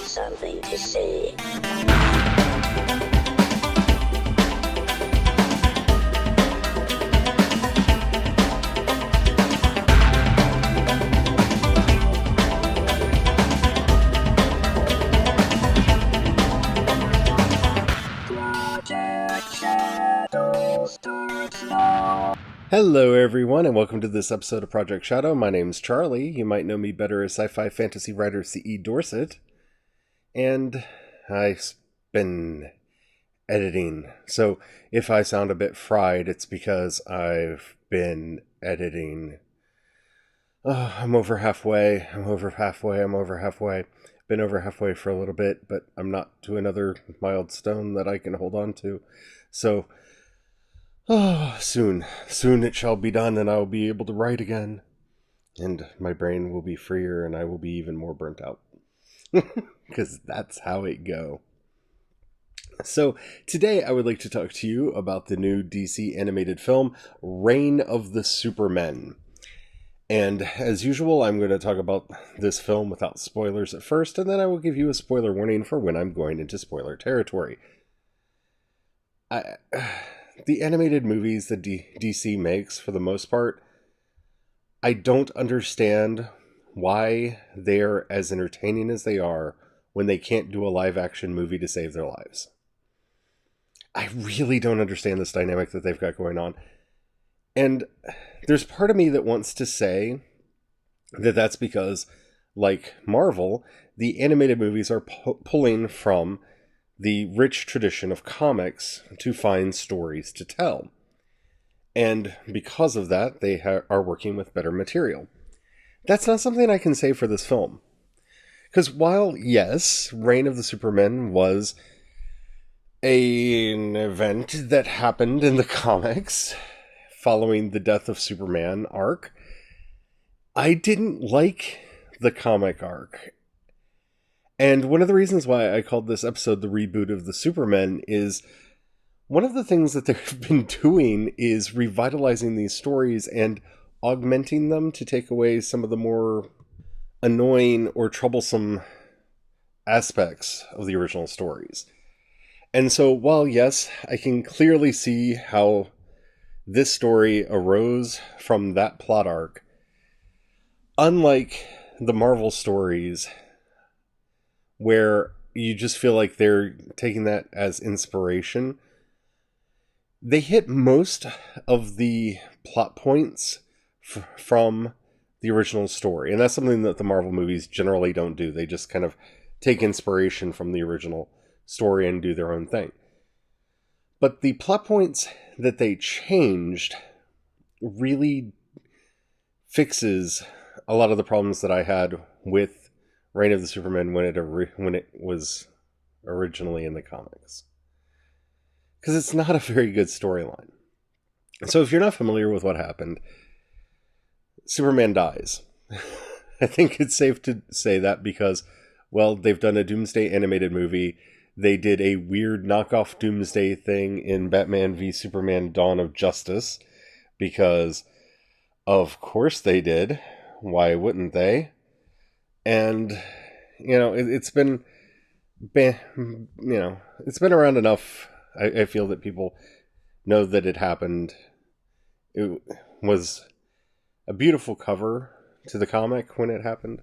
something to see. Hello everyone, and welcome to this episode of Project Shadow. My name's Charlie. You might know me better as sci-fi fantasy writer C.E. Dorset. And I've been editing. So if I sound a bit fried, it's because I've been editing. I'm over halfway. Been over halfway for a little bit, but I'm not to another mild stone that I can hold on to. So soon it shall be done, and I will be able to write again. And my brain will be freer, and I will be even more burnt out. Because that's how it go. So, today I would like to talk to you about the new DC animated film, Reign of the Supermen. And as usual, I'm going to talk about this film without spoilers at first, and then I will give you a spoiler warning for when I'm going into spoiler territory. The animated movies that DC makes, for the most part, I don't understand why they're as entertaining as they are when they can't do a live-action movie to save their lives. I really don't understand this dynamic that they've got going on. And there's part of me that wants to say that that's because, like Marvel, the animated movies are pulling from the rich tradition of comics to find stories to tell. And because of that, they are working with better material. That's not something I can say for this film. Because while, yes, Reign of the Supermen was an event that happened in the comics following the Death of Superman arc, I didn't like the comic arc. And one of the reasons why I called this episode the Reboot of the Supermen is one of the things that they've been doing is revitalizing these stories and augmenting them to take away some of the more annoying or troublesome aspects of the original stories. And so while, yes, I can clearly see how this story arose from that plot arc, unlike the Marvel stories, where you just feel like they're taking that as inspiration, they hit most of the plot points from the original story. And that's something that the Marvel movies generally don't do. They just kind of take inspiration from the original story and do their own thing. But the plot points that they changed really fixes a lot of the problems that I had with Reign of the Supermen when it was originally in the comics. Because it's not a very good storyline. So if you're not familiar with what happened, Superman dies. I think it's safe to say that because, well, they've done a Doomsday animated movie. They did a weird knockoff Doomsday thing in Batman v Superman Dawn of Justice. Because, of course they did. Why wouldn't they? And, it's been around enough. I feel that people know that it happened. It was a beautiful cover to the comic when it happened.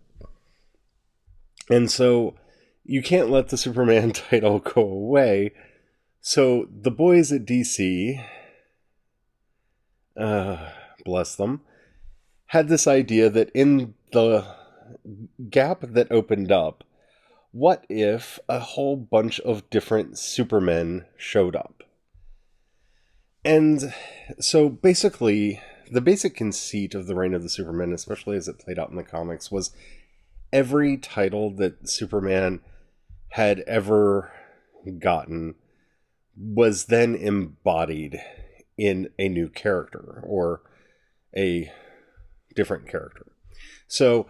And so you can't let the Superman title go away. So the boys at DC, bless them, had this idea that in the gap that opened up, what if a whole bunch of different Supermen showed up? And so basically, the basic conceit of the Reign of the Supermen, especially as it played out in the comics, was every title that Superman had ever gotten was then embodied in a new character or a different character. So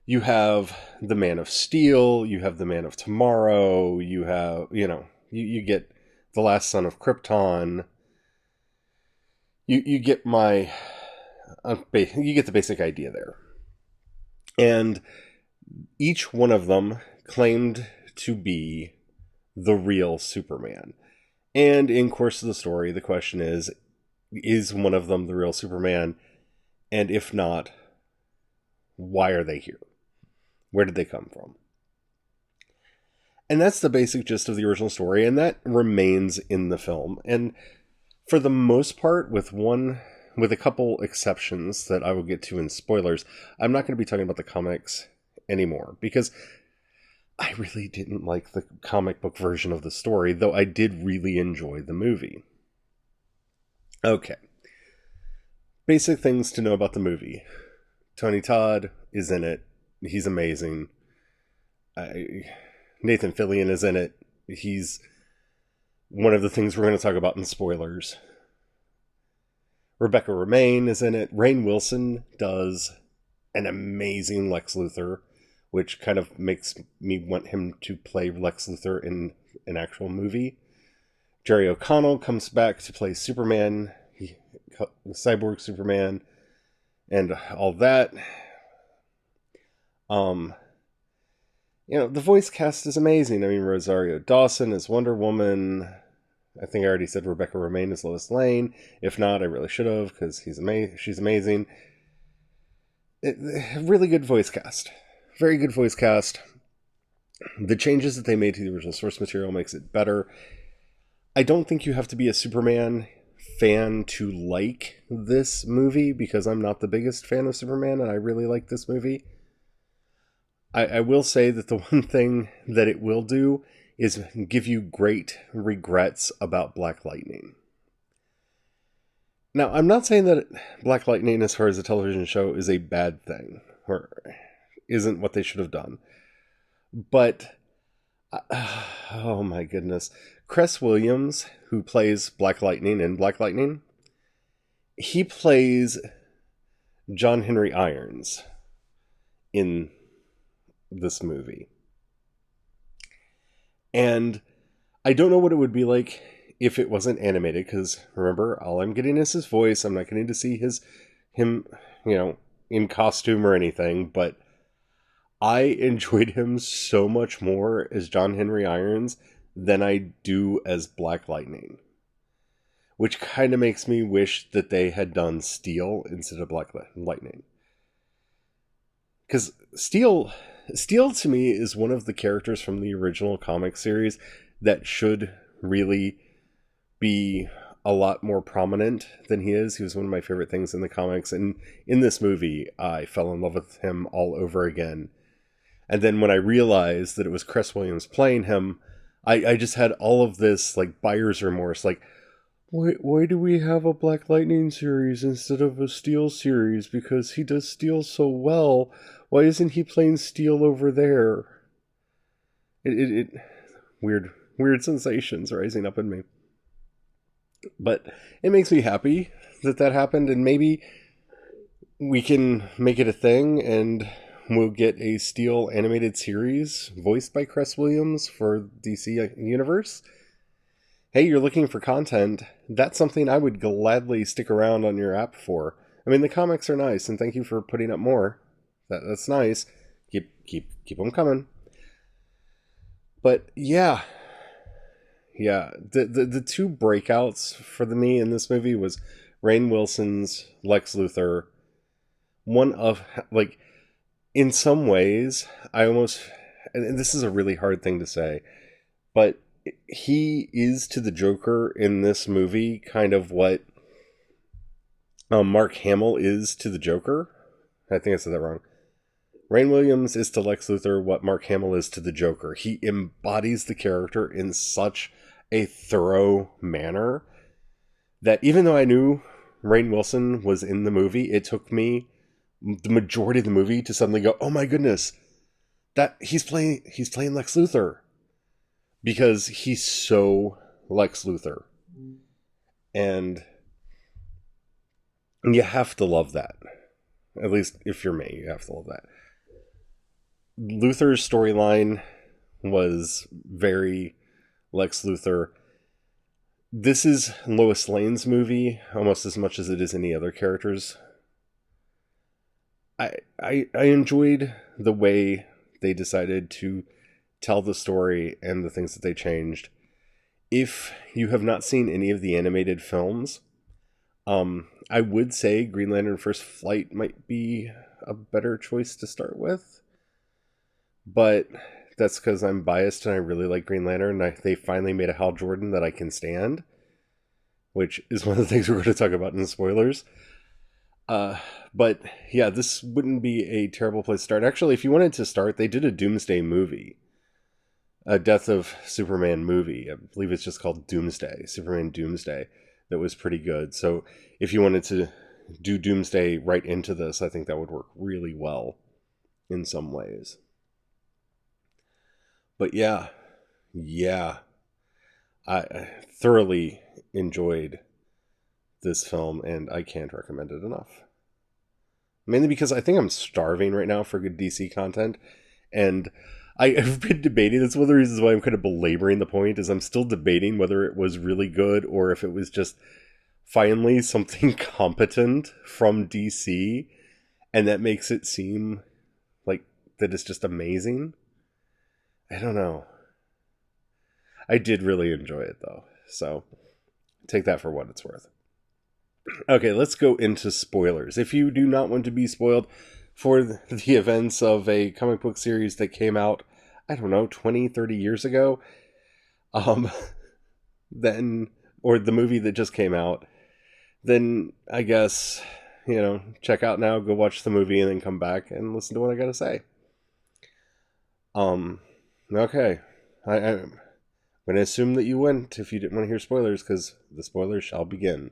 you have the Man of Steel, you have the Man of Tomorrow, you have, you get the Last Son of Krypton. You get you get the basic idea there. And each one of them claimed to be the real Superman. And in course of the story, the question is one of them the real Superman? And if not, why are they here? Where did they come from? And that's the basic gist of the original story, and that remains in the film. And for the most part, with a couple exceptions that I will get to in spoilers, I'm not going to be talking about the comics anymore, because I really didn't like the comic book version of the story, though I did really enjoy the movie. Okay. Basic things to know about the movie. Tony Todd is in it. He's amazing. Nathan Fillion is in it. He's one of the things we're going to talk about in spoilers. Rebecca Romijn is in it. Rainn Wilson does an amazing Lex Luthor, which kind of makes me want him to play Lex Luthor in an actual movie. Jerry O'Connell comes back to play Superman, Cyborg Superman, and all that. The voice cast is amazing. I mean, Rosario Dawson is Wonder Woman. I think I already said Rebecca Romijn is Lois Lane. If not, I really should have, because she's amazing. Really good voice cast. Very good voice cast. The changes that they made to the original source material makes it better. I don't think you have to be a Superman fan to like this movie, because I'm not the biggest fan of Superman, and I really like this movie. I will say that the one thing that it will do is give you great regrets about Black Lightning. Now, I'm not saying that Black Lightning, as far as a television show, is a bad thing, or isn't what they should have done. But, oh my goodness. Cress Williams, who plays Black Lightning in Black Lightning, he plays John Henry Irons in this movie. And I don't know what it would be like if it wasn't animated, because remember, all I'm getting is his voice. I'm not getting to see him, in costume or anything, but I enjoyed him so much more as John Henry Irons than I do as Black Lightning, which kind of makes me wish that they had done Steel instead of Black Lightning. Because Steel to me is one of the characters from the original comic series that should really be a lot more prominent than he is. He was one of my favorite things in the comics, and in this movie, I fell in love with him all over again. And then when I realized that it was Cress Williams playing him, I just had all of this like buyer's remorse, like, why do we have a Black Lightning series instead of a Steel series? Because he does Steel so well. Why isn't he playing Steel over there? It weird sensations rising up in me. But it makes me happy that happened, and maybe we can make it a thing, and we'll get a Steel animated series voiced by Cress Williams for DC Universe. Hey, you're looking for content. That's something I would gladly stick around on your app for. I mean, the comics are nice, and thank you for putting up more. That's nice. Keep them coming. But yeah, the two breakouts for me in this movie was Rainn Wilson's Lex Luthor. One of, like, in some ways, I almost, and this is a really hard thing to say, but he is to the Joker in this movie kind of what Mark Hamill is to the Joker. I think I said that wrong. Rainn Williams is to Lex Luthor what Mark Hamill is to the Joker. He embodies the character in such a thorough manner that even though I knew Rainn Wilson was in the movie, it took me the majority of the movie to suddenly go, oh my goodness, that he's playing Lex Luthor, because he's so Lex Luthor. And you have to love that. At least if you're me, you have to love that. Luthor's storyline was very Lex Luthor. This is Lois Lane's movie almost as much as it is any other character's. I enjoyed the way they decided to tell the story and the things that they changed. If you have not seen any of the animated films, I would say Green Lantern First Flight might be a better choice to start with. But that's because I'm biased and I really like Green Lantern. They finally made a Hal Jordan that I can stand, which is one of the things we're going to talk about in the spoilers. But yeah, this wouldn't be a terrible place to start. Actually, if you wanted to start, they did a Doomsday movie. A Death of Superman movie. I believe it's just called Doomsday. Superman Doomsday. That was pretty good. So if you wanted to do Doomsday right into this, I think that would work really well in some ways. But yeah. I thoroughly enjoyed this film, and I can't recommend it enough. Mainly because I think I'm starving right now for good DC content, and I've been debating. That's one of the reasons why I'm kind of belaboring the point, is I'm still debating whether it was really good or if it was just finally something competent from DC, and that makes it seem like that it's just amazing. I don't know. I did really enjoy it, though, so take that for what it's worth. Okay, let's go into spoilers. If you do not want to be spoiled for the events of a comic book series that came out, I don't know, 20, 30 years ago, then, or the movie that just came out, then I guess, check out now, go watch the movie, and then come back and listen to what I gotta say. Okay. I'm going to assume that you went if you didn't want to hear spoilers, because the spoilers shall begin.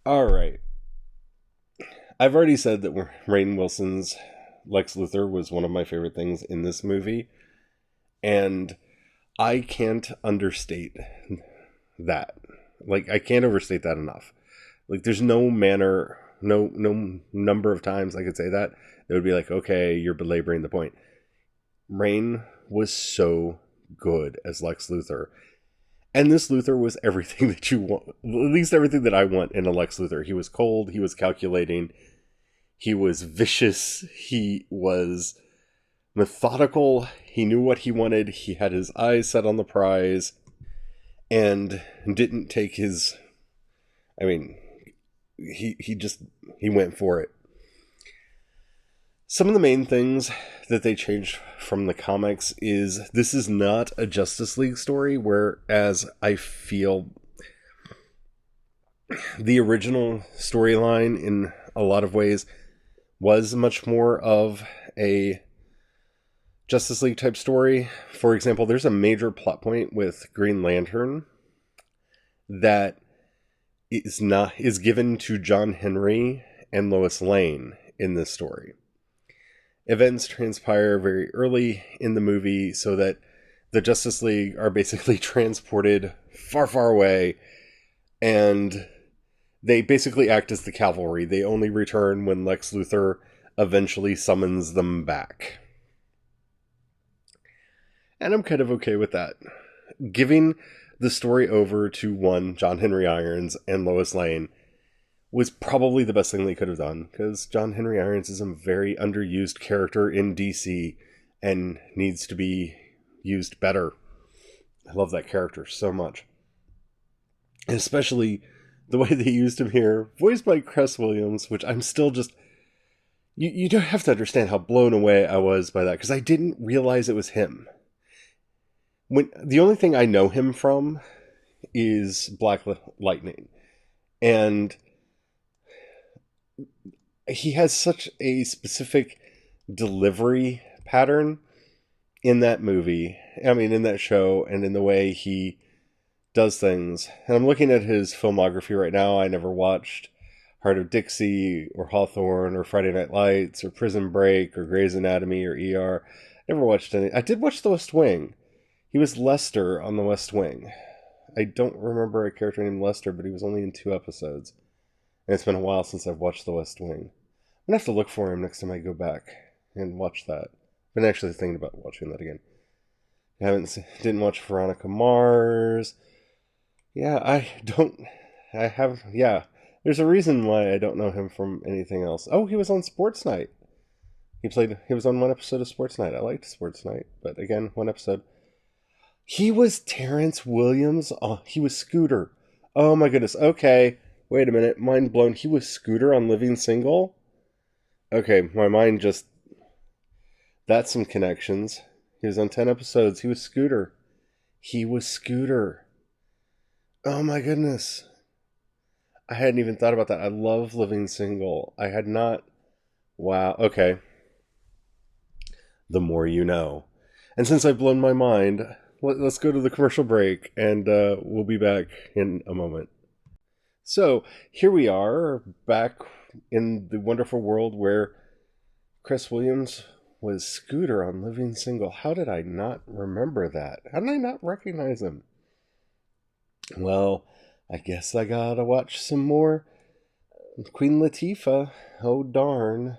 Alright. I've already said that Rainn Wilson's Lex Luthor was one of my favorite things in this movie, and I can't understate that. Like, I can't overstate that enough. Like, there's no manner, no number of times I could say that it would be like, okay, you're belaboring the point. Rainn was so good as Lex Luthor. And this Luthor was everything that you want, at least everything that I want in a Lex Luthor. He was cold, he was calculating, he was vicious, he was methodical, he knew what he wanted, he had his eyes set on the prize, and didn't take his... he went for it. Some of the main things that they changed from the comics is this is not a Justice League story, whereas I feel the original storyline in a lot of ways was much more of a Justice League type story. For example, there's a major plot point with Green Lantern that is given to John Henry and Lois Lane in this story. Events transpire very early in the movie so that the Justice League are basically transported far, far away, and they basically act as the cavalry. They only return when Lex Luthor eventually summons them back. And I'm kind of okay with that. Giving the story over to John Henry Irons and Lois Lane was probably the best thing they could have done, because John Henry Irons is a very underused character in DC and needs to be used better. I love that character so much. And especially the way they used him here, voiced by Cress Williams, which I'm still just... You don't have to understand how blown away I was by that, because I didn't realize it was him. The only thing I know him from is Black Lightning. And he has such a specific delivery pattern in that movie. In that show, and in the way he does things. And I'm looking at his filmography right now. I never watched Heart of Dixie, or Hawthorne, or Friday Night Lights, or Prison Break, or Grey's Anatomy, or ER. Never watched any. I did watch The West Wing. He was Lester on The West Wing. I don't remember a character named Lester, but he was only in 2 episodes. And it's been a while since I've watched The West Wing. I'm going to have to look for him next time I go back and watch that. I've been actually thinking about watching that again. Didn't watch Veronica Mars. There's a reason why I don't know him from anything else. Oh, he was on Sports Night. He was on one episode of Sports Night. I liked Sports Night, but again, one episode. He was Terrence Williams. Oh, he was Scooter. Oh my goodness. Okay, wait a minute. Mind blown. He was Scooter on Living Single. Okay, my mind just... That's some connections. He was on 10 episodes. He was Scooter. He was Scooter. Oh my goodness. I hadn't even thought about that. I love Living Single. I had not... Wow. Okay. The more you know. And since I've blown my mind, let's go to the commercial break, and we'll be back in a moment. So, here we are, back in the wonderful world where Chris Williams was Scooter on Living Single. How did I not remember that? How did I not recognize him? Well, I guess I gotta watch some more Queen Latifah. Oh, darn.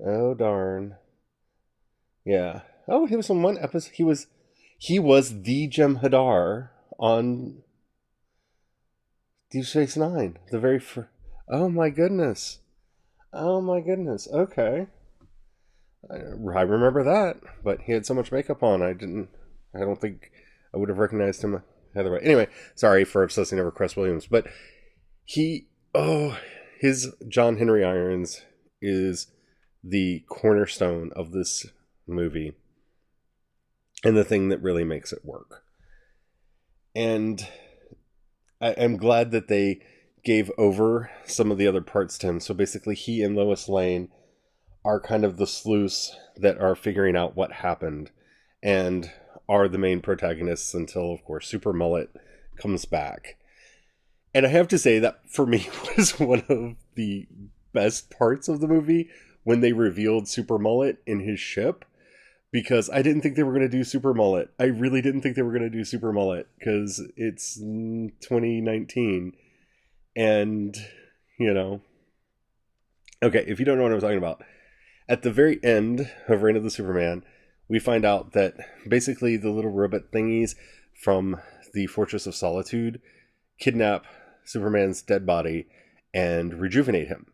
Oh, darn. Yeah. Oh, he was on one episode. He was the Jem'Hadar on Deep Space Nine. The very first. Oh my goodness. Oh my goodness. Okay. I remember that, but he had so much makeup on. I don't think I would have recognized him either way. Anyway, sorry for obsessing over Chris Williams, but his John Henry Irons is the cornerstone of this movie and the thing that really makes it work. And I'm glad that they gave over some of the other parts to him. So basically he and Lois Lane are kind of the sleuths that are figuring out what happened and are the main protagonists until, of course, Super Mullet comes back. And I have to say that for me was one of the best parts of the movie when they revealed Super Mullet in his ship, because I didn't think they were going to do Super Mullet. I really didn't think they were going to do Super Mullet because it's 2019 and, Okay, if you don't know what I'm talking about, at the very end of Reign of the Superman, we find out that basically the little robot thingies from the Fortress of Solitude kidnap Superman's dead body and rejuvenate him.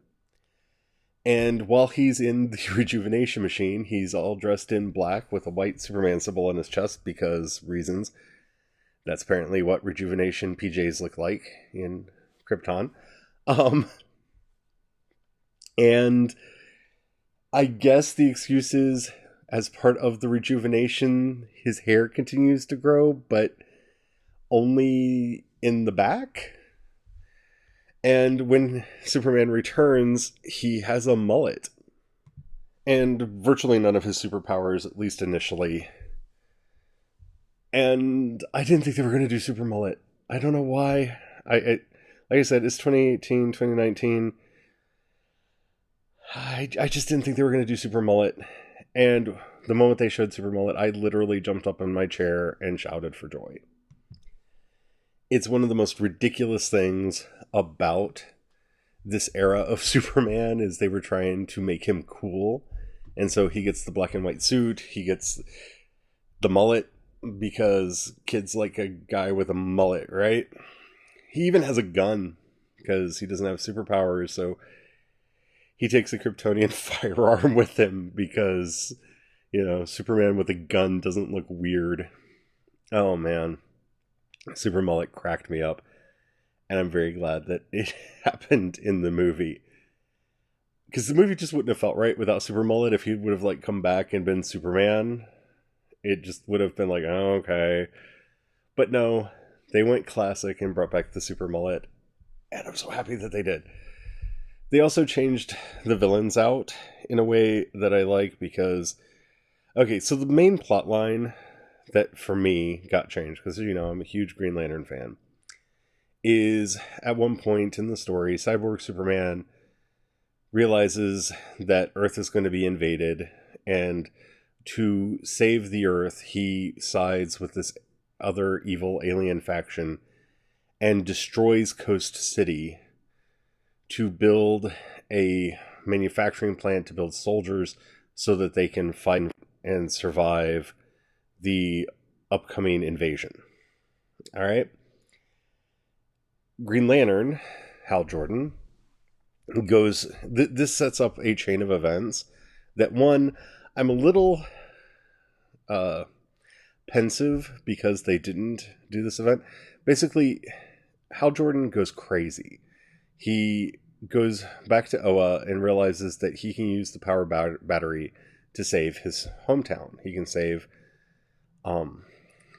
And while he's in the rejuvenation machine, he's all dressed in black with a white Superman symbol on his chest because reasons. That's apparently what rejuvenation PJs look like in Krypton. And I guess the excuse is, as part of the rejuvenation, his hair continues to grow, but only in the back. And when Superman returns, he has a mullet. And virtually none of his superpowers, at least initially. And I didn't think they were going to do Super Mullet. I don't know why. Like I said, it's 2018, 2019. I just didn't think they were going to do Super Mullet. And the moment they showed Super Mullet, I literally jumped up in my chair and shouted for joy. It's one of the most ridiculous things about this era of Superman is they were trying to make him cool. And so he gets the black and white suit. He gets the mullet because kids like a guy with a mullet, right? He even has a gun because he doesn't have superpowers. So he takes a Kryptonian firearm with him because, Superman with a gun doesn't look weird. Oh, man. Super Mullet cracked me up. And I'm very glad that it happened in the movie. Because the movie just wouldn't have felt right without Super Mullet. If he would have come back and been Superman, it just would have been oh, okay. But no, they went classic and brought back the Super Mullet. And I'm so happy that they did. They also changed the villains out in a way that I like because... Okay, so the main plot line that for me got changed, because I'm a huge Green Lantern fan, is at one point in the story, Cyborg Superman realizes that Earth is going to be invaded, and to save the Earth, he sides with this other evil alien faction and destroys Coast City to build a manufacturing plant to build soldiers so that they can fight and survive the upcoming invasion. All right. Green Lantern, Hal Jordan, goes... This sets up a chain of events that one, I'm a little pensive because they didn't do this event. Basically, Hal Jordan goes crazy. He goes back to Oa and realizes that he can use the power battery to save his hometown. He can save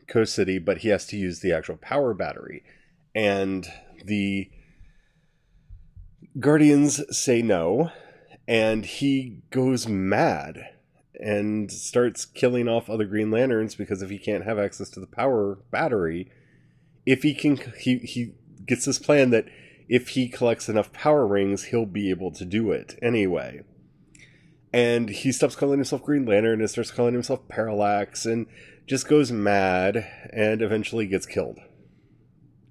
Coast City, but he has to use the actual power battery. And the Guardians say no, and he goes mad and starts killing off other Green Lanterns because if he can't have access to the power battery, if he can, he gets this plan that if he collects enough power rings, he'll be able to do it anyway. And he stops calling himself Green Lantern and starts calling himself Parallax and just goes mad and eventually gets killed.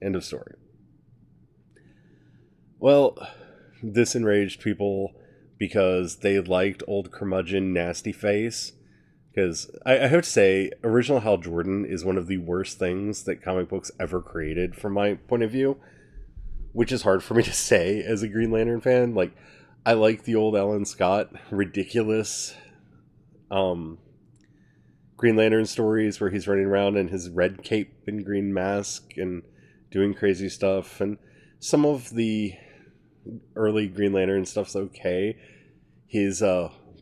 End of story. Well, this enraged people because they liked old curmudgeon Nasty Face. Because I have to say, original Hal Jordan is one of the worst things that comic books ever created from my point of view. Which is hard for me to say as a Green Lantern fan. Like, I like the old Alan Scott ridiculous Green Lantern stories where he's running around in his red cape and green mask and doing crazy stuff. And some of the early Green Lantern stuff's okay. His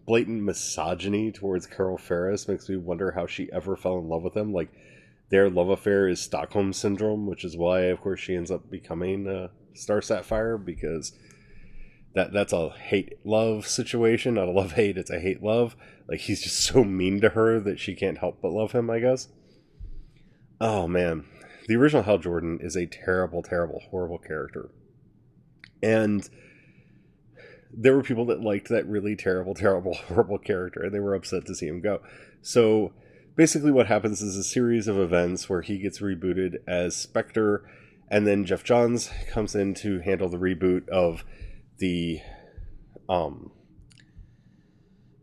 blatant misogyny towards Carol Ferris makes me wonder how she ever fell in love with him. Like, their love affair is Stockholm Syndrome, which is why, of course, she ends up becoming Star Sapphire, because that's a hate-love situation, not a love-hate, it's a hate-love. Like, he's just so mean to her that she can't help but love him, I guess. Oh, man. The original Hal Jordan is a terrible, terrible, horrible character. And there were people that liked that really terrible, terrible, horrible character, and they were upset to see him go. So basically what happens is a series of events where he gets rebooted as Spectre, and then Jeff Johns comes in to handle the reboot of the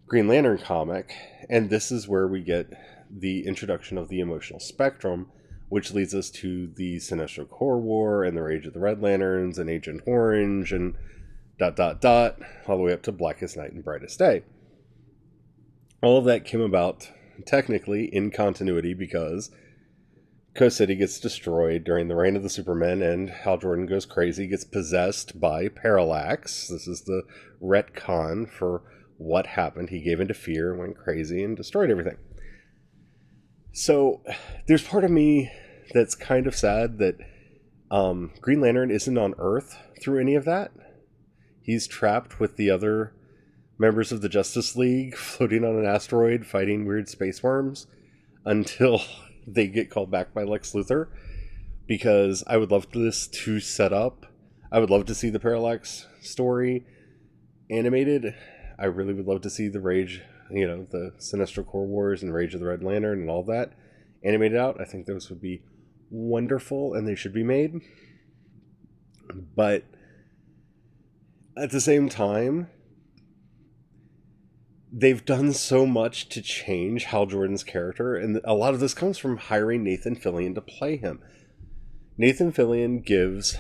Green Lantern comic, and this is where we get the introduction of the emotional spectrum, which leads us to the Sinestro Corps War and the Rage of the Red Lanterns and Agent Orange and ... all the way up to Blackest Night and Brightest Day. All of that came about technically in continuity because Coast City gets destroyed during the reign of the Supermen, and Hal Jordan goes crazy, gets possessed by Parallax. This is the retcon for what happened. He gave into fear, went crazy, and destroyed everything. So there's part of me that's kind of sad that Green Lantern isn't on Earth through any of that. He's trapped with the other members of the Justice League floating on an asteroid fighting weird space worms until they get called back by Lex Luthor, because I would love this to set up. I would love to see the Parallax story animated. I really would love to see the Rage, the Sinestro Corps Wars and Rage of the Red Lantern and all that animated out. I think those would be wonderful and they should be made. But at the same time, they've done so much to change Hal Jordan's character, and a lot of this comes from hiring Nathan Fillion to play him. Nathan Fillion gives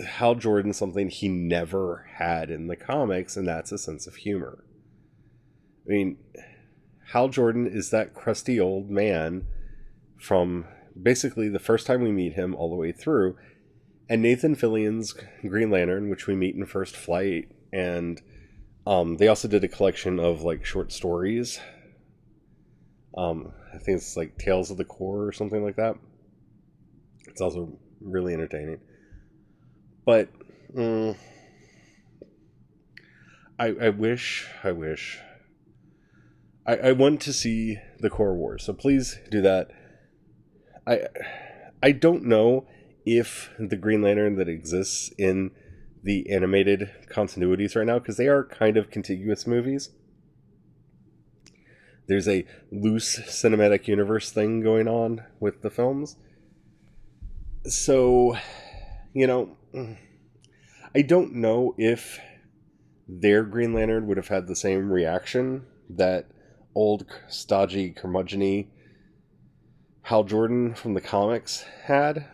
Hal Jordan something he never had in the comics, and that's a sense of humor. I mean, Hal Jordan is that crusty old man from basically the first time we meet him all the way through, and Nathan Fillion's Green Lantern, which we meet in First Flight, and they also did a collection of like short stories. I think it's like Tales of the Corps or something like that. It's also really entertaining. But I wish. I want to see the Corps Wars, so please do that. I don't know if the Green Lantern that exists in the animated continuities right now, because they are kind of contiguous movies. There's a loose cinematic universe thing going on with the films. So, I don't know if their Green Lantern would have had the same reaction that old, stodgy, curmudgeon-y Hal Jordan from the comics had.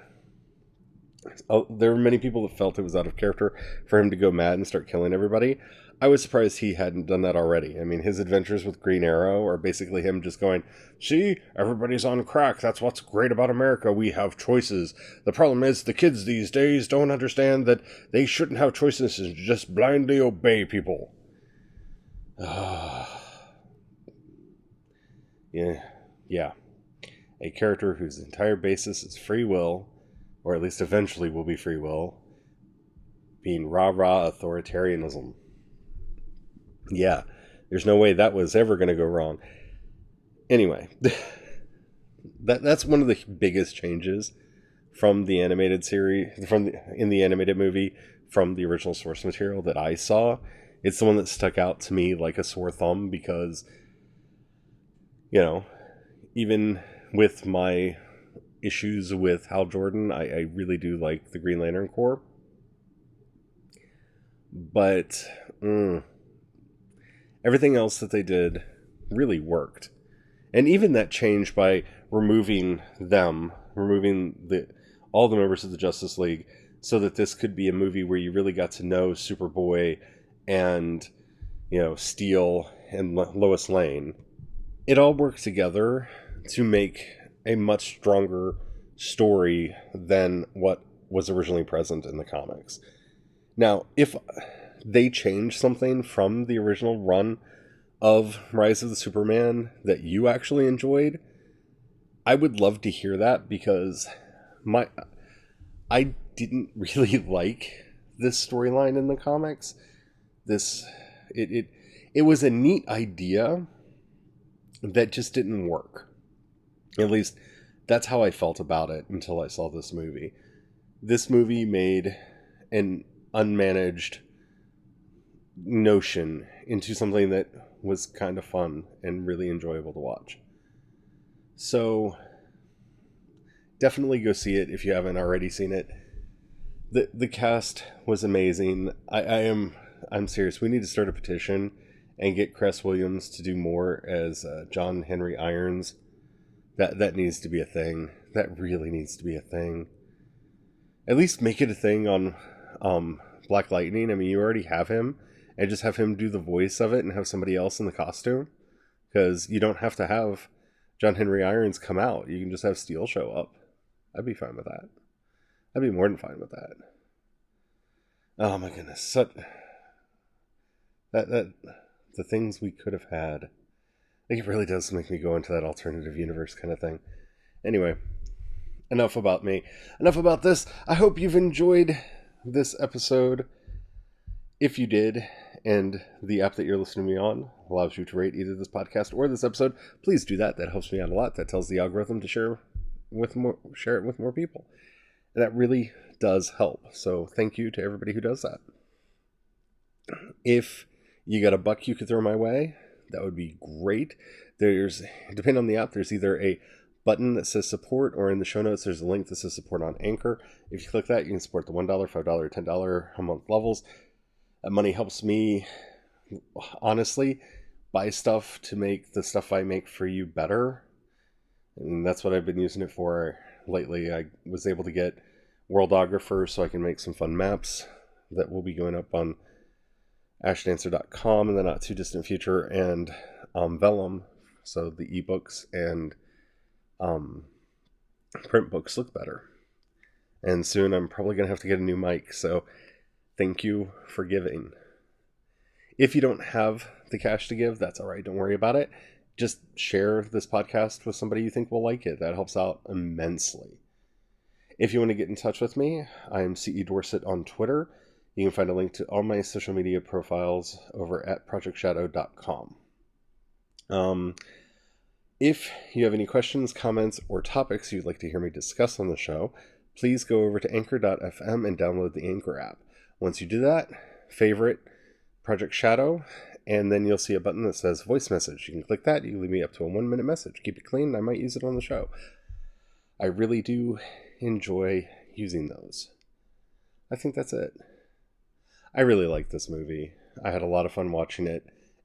There were many people that felt it was out of character for him to go mad and start killing everybody. I was surprised he hadn't done that already. I mean, his adventures with Green Arrow are basically him just going, see, everybody's on crack. That's what's great about America. We have choices. The problem is the kids these days don't understand that they shouldn't have choices and just blindly obey people. Yeah. A character whose entire basis is free will, or at least eventually will be free will, being rah-rah authoritarianism. Yeah, there's no way that was ever going to go wrong. Anyway, that's one of the biggest changes from the animated series, in the animated movie, from the original source material that I saw. It's the one that stuck out to me like a sore thumb because, you know, even with my issues with Hal Jordan, I really do like the Green Lantern Corps. But everything else that they did really worked. And even that change by removing all the members of the Justice League, so that this could be a movie where you really got to know Superboy and, Steel and Lois Lane. It all worked together to make a much stronger story than what was originally present in the comics. Now, if they changed something from the original run of Rise of the Superman that you actually enjoyed, I would love to hear that, because I didn't really like this storyline in the comics. It was a neat idea that just didn't work. At least that's how I felt about it until I saw this movie. This movie made an unmanaged notion into something that was kind of fun and really enjoyable to watch. So definitely go see it if you haven't already seen it. The cast was amazing. I'm serious. We need to start a petition and get Cress Williams to do more as John Henry Irons. That needs to be a thing. That really needs to be a thing. At least make it a thing on Black Lightning. I mean, you already have him, and just have him do the voice of it and have somebody else in the costume. Because you don't have to have John Henry Irons come out. You can just have Steel show up. I'd be fine with that. I'd be more than fine with that. Oh my goodness. The things we could have had. It really does make me go into that alternative universe kind of thing. Anyway, enough about me. Enough about this. I hope you've enjoyed this episode. If you did, and the app that you're listening to me on allows you to rate either this podcast or this episode, please do that. That helps me out a lot. That tells the algorithm to share it with more people. And that really does help. So thank you to everybody who does that. If you got a buck you could throw my way, that would be great. Depending on the app, there's either a button that says support, or in the show notes there's a link that says support on Anchor. If you click that, you can support the $1, $5, $10 a month levels. That money helps me, honestly, buy stuff to make the stuff I make for you better. And that's what I've been using it for lately. I was able to get Worldographer so I can make some fun maps that will be going up on ashdancer.com in the not too distant future, and Vellum, so the ebooks and print books look better. And soon I'm probably going to have to get a new mic, so thank you for giving. If you don't have the cash to give, that's alright, don't worry about it. Just share this podcast with somebody you think will like it. That helps out immensely. If you want to get in touch with me, I am CE Dorset on Twitter. You can find a link to all my social media profiles over at projectshadow.com. If you have any questions, comments, or topics you'd like to hear me discuss on the show, please go over to anchor.fm and download the Anchor app. Once you do that, favorite Project Shadow, and then you'll see a button that says voice message. You can click that. You can leave me up to a 1-minute message. Keep it clean. I might use it on the show. I really do enjoy using those. I think that's it. I really like this movie. I had a lot of fun watching it,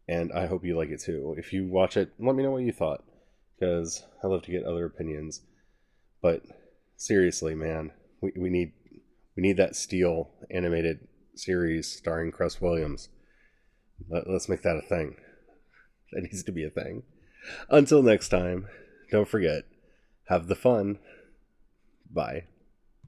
and I hope you like it too. If you watch it, let me know what you thought, because I love to get other opinions. But seriously, man, we need that Steel animated series starring Cress Williams. Let's make that a thing. That needs to be a thing. Until next time, don't forget, have the fun. Bye.